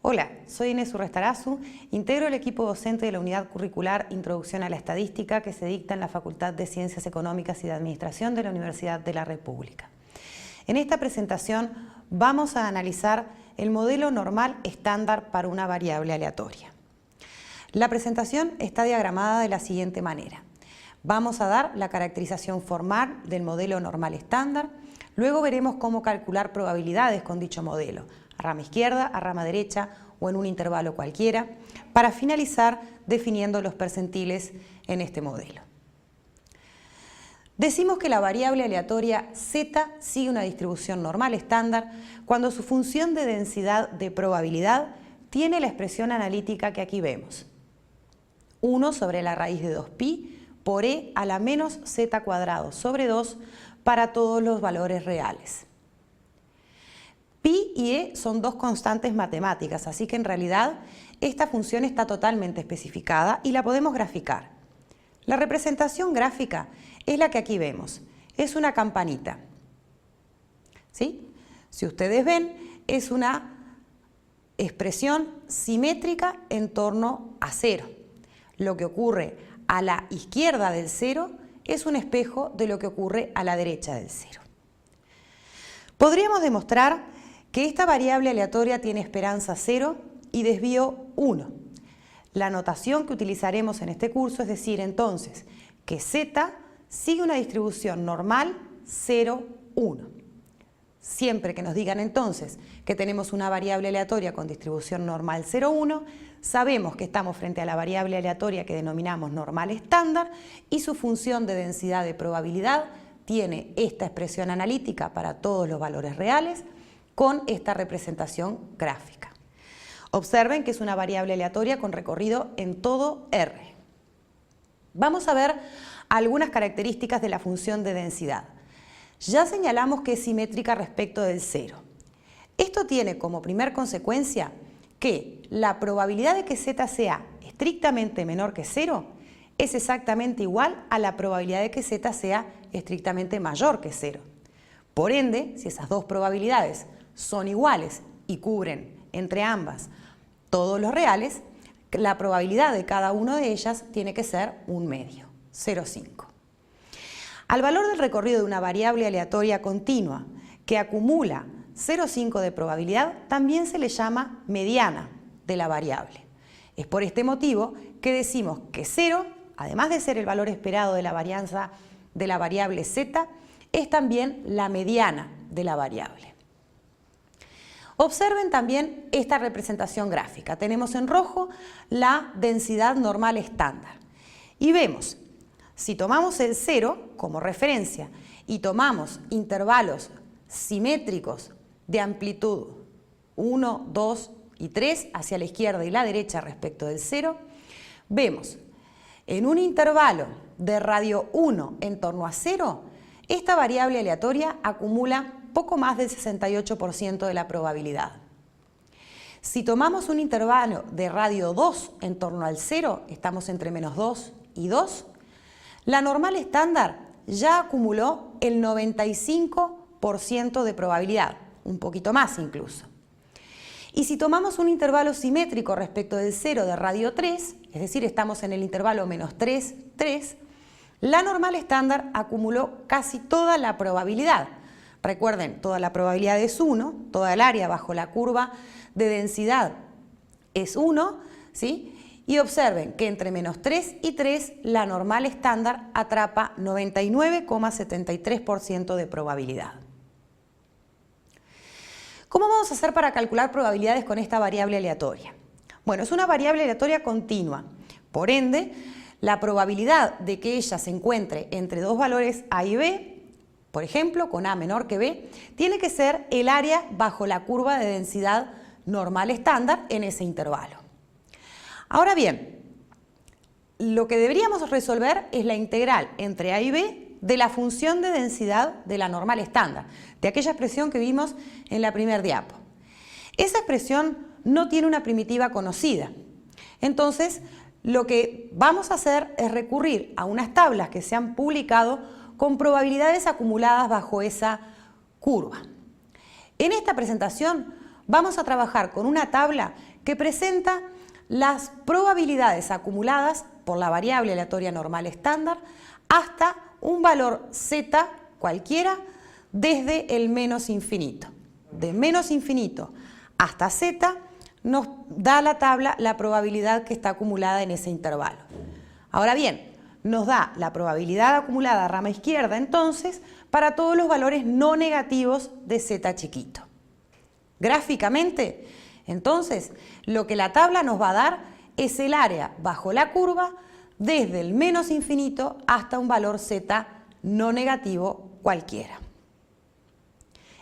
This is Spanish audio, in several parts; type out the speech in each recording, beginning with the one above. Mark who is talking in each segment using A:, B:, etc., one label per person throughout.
A: Hola, soy Inés Urrestarazu, integro el equipo docente de la Unidad Curricular Introducción a la Estadística que se dicta en la Facultad de Ciencias Económicas y de Administración de la Universidad de la República. En esta presentación vamos a analizar el modelo normal estándar para una variable aleatoria. La presentación está diagramada de la siguiente manera. Vamos a dar la caracterización formal del modelo normal estándar, luego veremos cómo calcular probabilidades con dicho modelo, a rama izquierda, a rama derecha o en un intervalo cualquiera, para finalizar definiendo los percentiles en este modelo. Decimos que la variable aleatoria z sigue una distribución normal estándar cuando su función de densidad de probabilidad tiene la expresión analítica que aquí vemos. 1 sobre la raíz de 2pi por e a la menos z cuadrado sobre 2 para todos los valores reales. Pi y e son dos constantes matemáticas, así que en realidad esta función está totalmente especificada y la podemos graficar. La representación gráfica es la que aquí vemos, es una campanita. ¿Sí? Si ustedes ven, es una expresión simétrica en torno a 0. Lo que ocurre a la izquierda del 0 es un espejo de lo que ocurre a la derecha del 0. Podríamos demostrar que esta variable aleatoria tiene esperanza 0 y desvío 1. La notación que utilizaremos en este curso es decir entonces que z sigue una distribución normal 0, 1. Siempre que nos digan entonces que tenemos una variable aleatoria con distribución normal 0, 1, sabemos que estamos frente a la variable aleatoria que denominamos normal estándar y su función de densidad de probabilidad tiene esta expresión analítica para todos los valores reales con esta representación gráfica. Observen que es una variable aleatoria con recorrido en todo R. Vamos a ver algunas características de la función de densidad. Ya señalamos que es simétrica respecto del 0. Esto tiene como primer consecuencia que la probabilidad de que z sea estrictamente menor que 0 es exactamente igual a la probabilidad de que z sea estrictamente mayor que 0. Por ende, si esas dos probabilidades son iguales y cubren entre ambas todos los reales, la probabilidad de cada una de ellas tiene que ser un medio, 0,5. Al valor del recorrido de una variable aleatoria continua que acumula 0,5 de probabilidad también se le llama mediana de la variable. Es por este motivo que decimos que 0, además de ser el valor esperado de la varianza de la variable z, es también la mediana de la variable. Observen también esta representación gráfica. Tenemos en rojo la densidad normal estándar. Y vemos, si tomamos el 0 como referencia y tomamos intervalos simétricos de amplitud 1, 2 y 3 hacia la izquierda y la derecha respecto del 0, vemos en un intervalo de radio 1 en torno a 0, esta variable aleatoria acumula poco más del 68% de la probabilidad. Si tomamos un intervalo de radio 2 en torno al 0, estamos entre menos 2 y 2, la normal estándar ya acumuló el 95% de probabilidad, un poquito más incluso. Y si tomamos un intervalo simétrico respecto del 0 de radio 3, es decir, estamos en el intervalo menos 3, 3, la normal estándar acumuló casi toda la probabilidad. Recuerden, toda la probabilidad es 1, toda el área bajo la curva de densidad es 1, ¿sí? Y observen que entre menos 3 y 3 la normal estándar atrapa 99,73% de probabilidad. ¿Cómo vamos a hacer para calcular probabilidades con esta variable aleatoria? Bueno, es una variable aleatoria continua, por ende, la probabilidad de que ella se encuentre entre dos valores a y b, por ejemplo, con a menor que b, tiene que ser el área bajo la curva de densidad normal estándar en ese intervalo. Ahora bien, lo que deberíamos resolver es la integral entre a y b de la función de densidad de la normal estándar, de aquella expresión que vimos en la primer diapo. Esa expresión no tiene una primitiva conocida. Entonces, lo que vamos a hacer es recurrir a unas tablas que se han publicado con probabilidades acumuladas bajo esa curva. En esta presentación vamos a trabajar con una tabla que presenta las probabilidades acumuladas por la variable aleatoria normal estándar hasta un valor z cualquiera desde el menos infinito. De menos infinito hasta z nos da la tabla la probabilidad que está acumulada en ese intervalo. Ahora bien, nos da la probabilidad acumulada a rama izquierda entonces para todos los valores no negativos de z chiquito. Gráficamente, entonces, lo que la tabla nos va a dar es el área bajo la curva desde el menos infinito hasta un valor z no negativo cualquiera.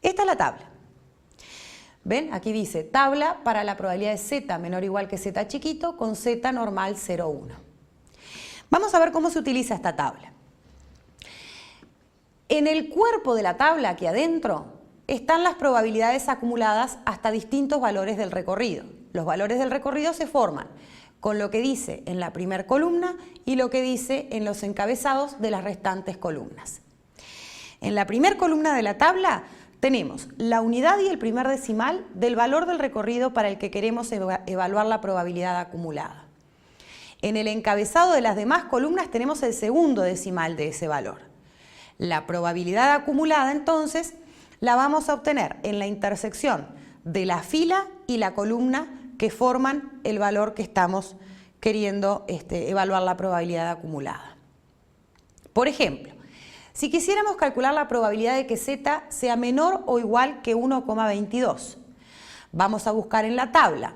A: Esta es la tabla. ¿Ven? Aquí dice tabla para la probabilidad de z menor o igual que z chiquito con z normal 0,1. Vamos a ver cómo se utiliza esta tabla. En el cuerpo de la tabla, aquí adentro, están las probabilidades acumuladas hasta distintos valores del recorrido. Los valores del recorrido se forman con lo que dice en la primera columna y lo que dice en los encabezados de las restantes columnas. En la primera columna de la tabla tenemos la unidad y el primer decimal del valor del recorrido para el que queremos evaluar la probabilidad acumulada. En el encabezado de las demás columnas tenemos el segundo decimal de ese valor. La probabilidad acumulada entonces la vamos a obtener en la intersección de la fila y la columna que forman el valor que estamos queriendo evaluar la probabilidad acumulada. Por ejemplo, si quisiéramos calcular la probabilidad de que z sea menor o igual que 1,22, vamos a buscar en la tabla.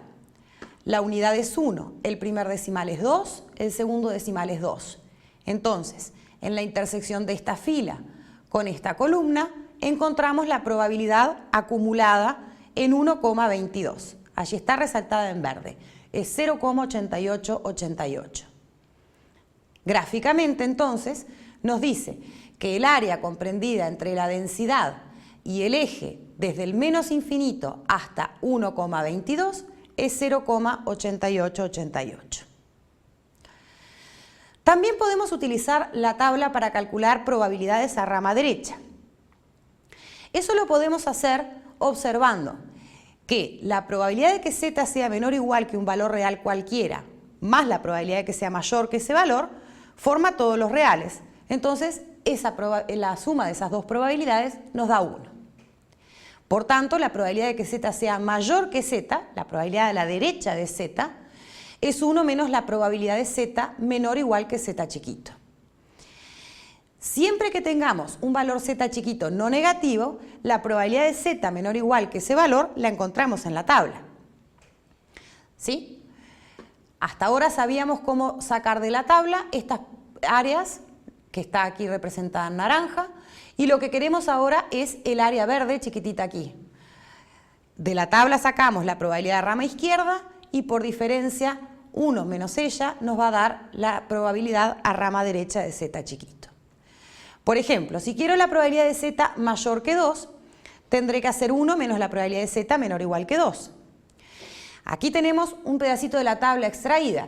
A: La unidad es 1, el primer decimal es 2, el segundo decimal es 2. Entonces, en la intersección de esta fila con esta columna, encontramos la probabilidad acumulada en 1,22. Allí está resaltada en verde. Es 0,8888. Gráficamente, entonces, nos dice que el área comprendida entre la densidad y el eje desde el menos infinito hasta 1,22 es 0,8888. También podemos utilizar la tabla para calcular probabilidades a rama derecha. Eso lo podemos hacer observando que la probabilidad de que z sea menor o igual que un valor real cualquiera, más la probabilidad de que sea mayor que ese valor, forma todos los reales. Entonces, la suma de esas dos probabilidades nos da 1. Por tanto, la probabilidad de que z sea mayor que z, la probabilidad de la derecha de z, es 1 menos la probabilidad de z menor o igual que z chiquito. Siempre que tengamos un valor z chiquito no negativo, la probabilidad de z menor o igual que ese valor la encontramos en la tabla. ¿Sí? Hasta ahora sabíamos cómo sacar de la tabla estas áreas que está aquí representada en naranja y lo que queremos ahora es el área verde chiquitita aquí. De la tabla sacamos la probabilidad de rama izquierda y por diferencia 1 menos ella nos va a dar la probabilidad a rama derecha de z chiquito. Por ejemplo, si quiero la probabilidad de z mayor que 2, tendré que hacer 1 menos la probabilidad de z menor o igual que 2. Aquí tenemos un pedacito de la tabla extraída.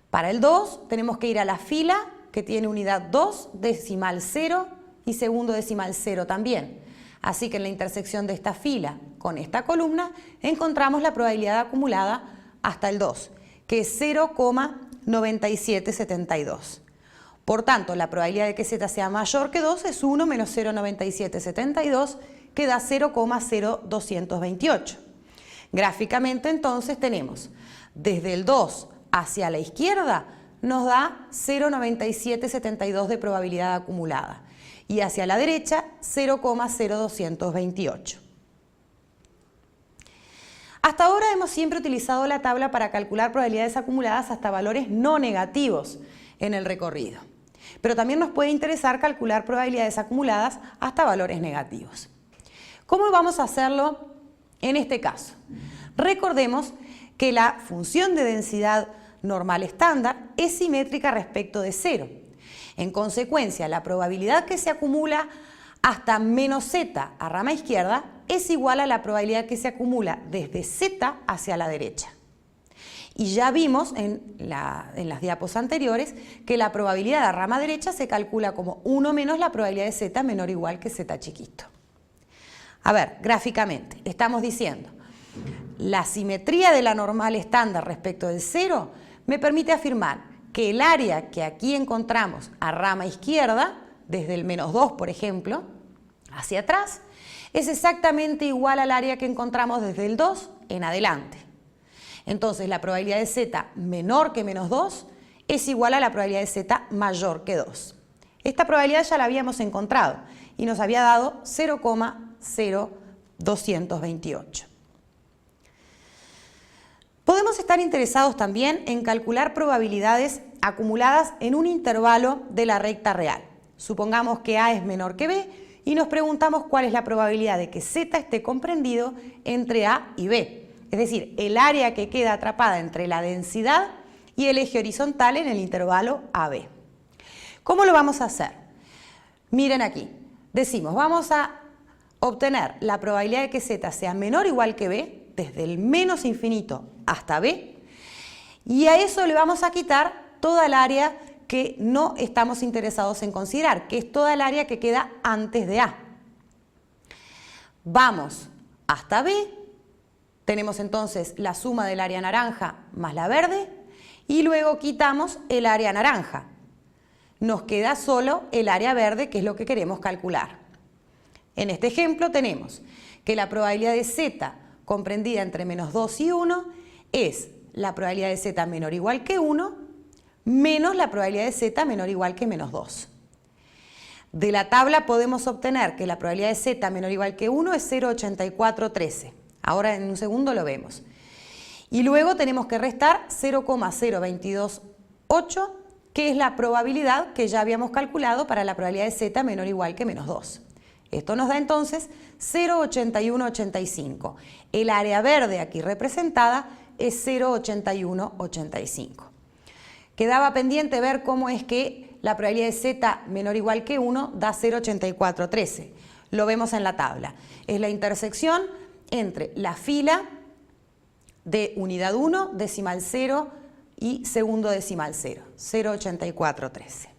A: Para el 2 tenemos que ir a la fila que tiene unidad 2, decimal 0 y segundo decimal 0 también. Así que en la intersección de esta fila con esta columna encontramos la probabilidad acumulada hasta el 2, que es 0,9772. Por tanto, la probabilidad de que z sea mayor que 2 es 1 menos 0,9772, que da 0,0228. Gráficamente, entonces, tenemos desde el 2 hacia la izquierda, nos da 0,9772 de probabilidad acumulada y hacia la derecha 0,0228. Hasta ahora hemos siempre utilizado la tabla para calcular probabilidades acumuladas hasta valores no negativos en el recorrido. Pero también nos puede interesar calcular probabilidades acumuladas hasta valores negativos. ¿Cómo vamos a hacerlo en este caso? Recordemos que la función de densidad normal estándar es simétrica respecto de 0. En consecuencia, la probabilidad que se acumula hasta menos z a rama izquierda es igual a la probabilidad que se acumula desde z hacia la derecha. Y ya vimos en las diapos anteriores que la probabilidad a rama derecha se calcula como 1 menos la probabilidad de z menor o igual que z chiquito. A ver, gráficamente, estamos diciendo La simetría de la normal estándar respecto del 0 me permite afirmar que el área que aquí encontramos a rama izquierda, desde el -2, por ejemplo, hacia atrás, es exactamente igual al área que encontramos desde el 2 en adelante. Entonces, la probabilidad de z menor que -2 es igual a la probabilidad de z mayor que 2. Esta probabilidad ya la habíamos encontrado y nos había dado 0,0228. Podemos estar interesados también en calcular probabilidades acumuladas en un intervalo de la recta real. Supongamos que A es menor que B y nos preguntamos cuál es la probabilidad de que Z esté comprendido entre A y B. Es decir, el área que queda atrapada entre la densidad y el eje horizontal en el intervalo AB. ¿Cómo lo vamos a hacer? Miren aquí, decimos, vamos a obtener la probabilidad de que Z sea menor o igual que B, desde el menos infinito hasta B, y a eso le vamos a quitar toda el área que no estamos interesados en considerar, que es toda el área que queda antes de A. Vamos hasta B, tenemos entonces la suma del área naranja más la verde, y luego quitamos el área naranja. Nos queda solo el área verde, que es lo que queremos calcular. En este ejemplo tenemos que la probabilidad de Z comprendida entre -2 y 1 es la probabilidad de Z menor o igual que 1 menos la probabilidad de Z menor o igual que -2. De la tabla podemos obtener que la probabilidad de Z menor o igual que 1 es 0,8413. Ahora en un segundo lo vemos. Y luego tenemos que restar 0,0228, que es la probabilidad que ya habíamos calculado para la probabilidad de Z menor o igual que -2. Esto nos da entonces 0,8185. El área verde aquí representada es 0,8185. Quedaba pendiente ver cómo es que la probabilidad de Z menor o igual que 1 da 0,8413. Lo vemos en la tabla. Es la intersección entre la fila de unidad 1, decimal 0 y segundo decimal 0, 0,8413.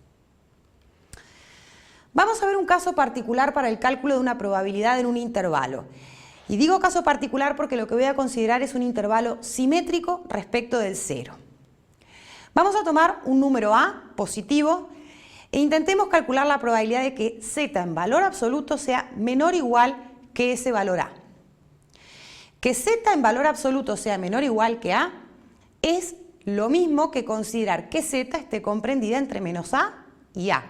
A: Vamos a ver un caso particular para el cálculo de una probabilidad en un intervalo. Y digo caso particular porque lo que voy a considerar es un intervalo simétrico respecto del 0. Vamos a tomar un número A positivo e intentemos calcular la probabilidad de que Z en valor absoluto sea menor o igual que ese valor A. Que Z en valor absoluto sea menor o igual que A es lo mismo que considerar que Z esté comprendida entre -A y A.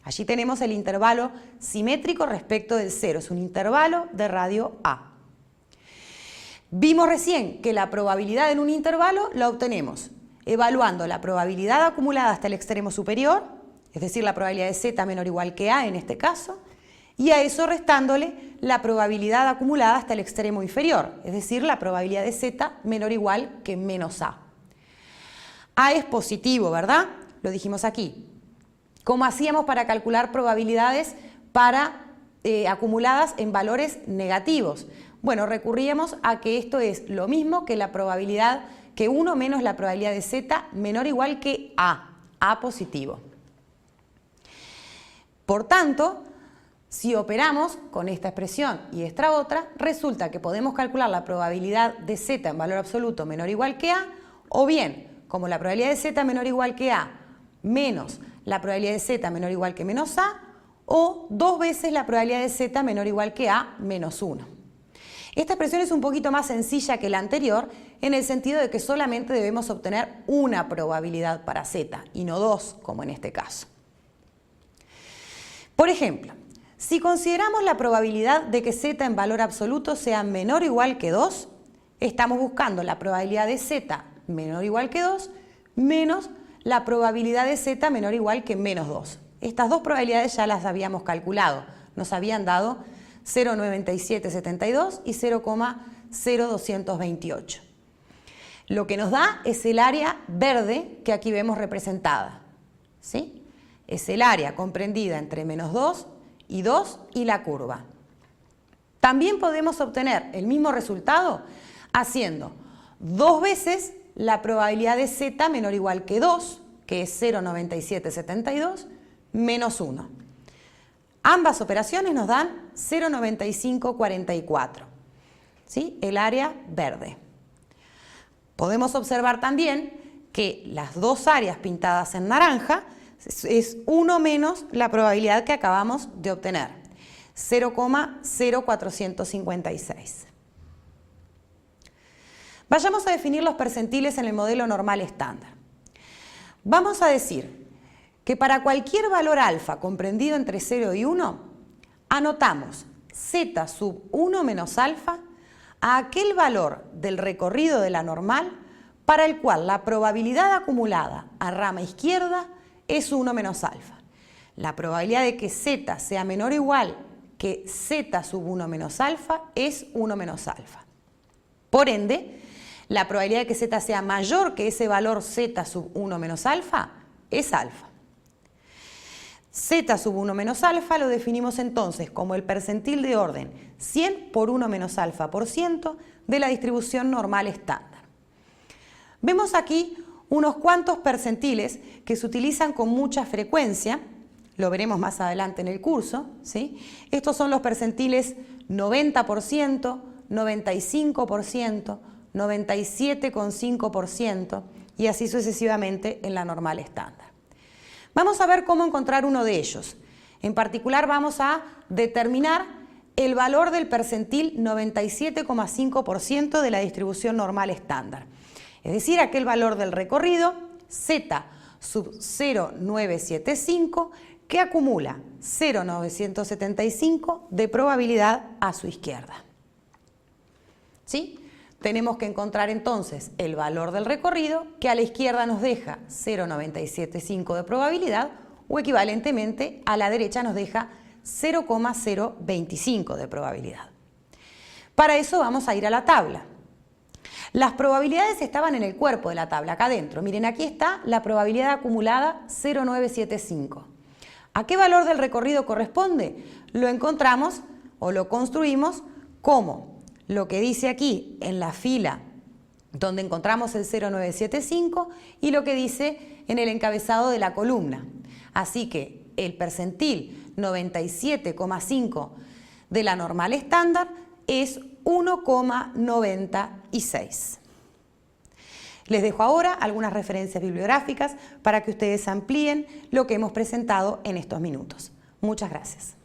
A: Allí tenemos el intervalo simétrico respecto del 0, es un intervalo de radio A. Vimos recién que la probabilidad en un intervalo la obtenemos evaluando la probabilidad acumulada hasta el extremo superior, es decir, la probabilidad de Z menor o igual que A en este caso, y a eso restándole la probabilidad acumulada hasta el extremo inferior, es decir, la probabilidad de Z menor o igual que -A. A es positivo, ¿verdad? Lo dijimos aquí. ¿Cómo hacíamos para calcular probabilidades acumuladas en valores negativos? Bueno, recurríamos a que esto es lo mismo que la probabilidad que 1 menos la probabilidad de Z menor o igual que A positivo. Por tanto, si operamos con esta expresión y esta otra, resulta que podemos calcular la probabilidad de Z en valor absoluto menor o igual que A, o bien, como la probabilidad de Z menor o igual que A menos la probabilidad de Z menor o igual que -A, o 2 veces la probabilidad de Z menor o igual que A menos 1. Esta expresión es un poquito más sencilla que la anterior en el sentido de que solamente debemos obtener una probabilidad para Z y no 2, como en este caso. Por ejemplo, si consideramos la probabilidad de que Z en valor absoluto sea menor o igual que 2, estamos buscando la probabilidad de Z menor o igual que 2 menos la probabilidad de Z menor o igual que -2. Estas dos probabilidades ya las habíamos calculado, nos habían dado 0,9772 y 0,0228. Lo que nos da es el área verde que aquí vemos representada, ¿sí? Es el área comprendida entre -2 y 2 y la curva. También podemos obtener el mismo resultado haciendo 2 veces la probabilidad de Z menor o igual que 2, que es 0,9772, menos 1. Ambas operaciones nos dan 0,9544. ¿sí? El área verde. Podemos observar también que las dos áreas pintadas en naranja es 1 menos la probabilidad que acabamos de obtener, 0,0456. Vayamos a definir los percentiles en el modelo normal estándar. Vamos a decir que para cualquier valor alfa comprendido entre 0 y 1, anotamos z sub 1 menos alfa a aquel valor del recorrido de la normal para el cual la probabilidad acumulada a rama izquierda es 1 menos alfa. La probabilidad de que z sea menor o igual que z sub 1 menos alfa es 1 menos alfa. Por ende, la probabilidad de que z sea mayor que ese valor z sub 1 menos alfa es alfa. Z sub 1 menos alfa lo definimos entonces como el percentil de orden 100 por 1 menos alfa por ciento de la distribución normal estándar. Vemos aquí unos cuantos percentiles que se utilizan con mucha frecuencia, lo veremos más adelante en el curso, ¿sí? Estos son los percentiles 90%, 95%, 97,5% y así sucesivamente en la normal estándar. Vamos a ver cómo encontrar uno de ellos. En particular vamos a determinar el valor del percentil 97,5% de la distribución normal estándar. Es decir, aquel valor del recorrido z sub 0,975 que acumula 0,975 de probabilidad a su izquierda. ¿Sí? Tenemos que encontrar entonces el valor del recorrido que a la izquierda nos deja 0,975 de probabilidad o equivalentemente a la derecha nos deja 0,025 de probabilidad. Para eso vamos a ir a la tabla. Las probabilidades estaban en el cuerpo de la tabla, acá adentro. Miren, aquí está la probabilidad acumulada 0,975. ¿A qué valor del recorrido corresponde? Lo encontramos o lo construimos como lo que dice aquí en la fila donde encontramos el 0,975 y lo que dice en el encabezado de la columna. Así que el percentil 97,5 de la normal estándar es 1,96. Les dejo ahora algunas referencias bibliográficas para que ustedes amplíen lo que hemos presentado en estos minutos. Muchas gracias.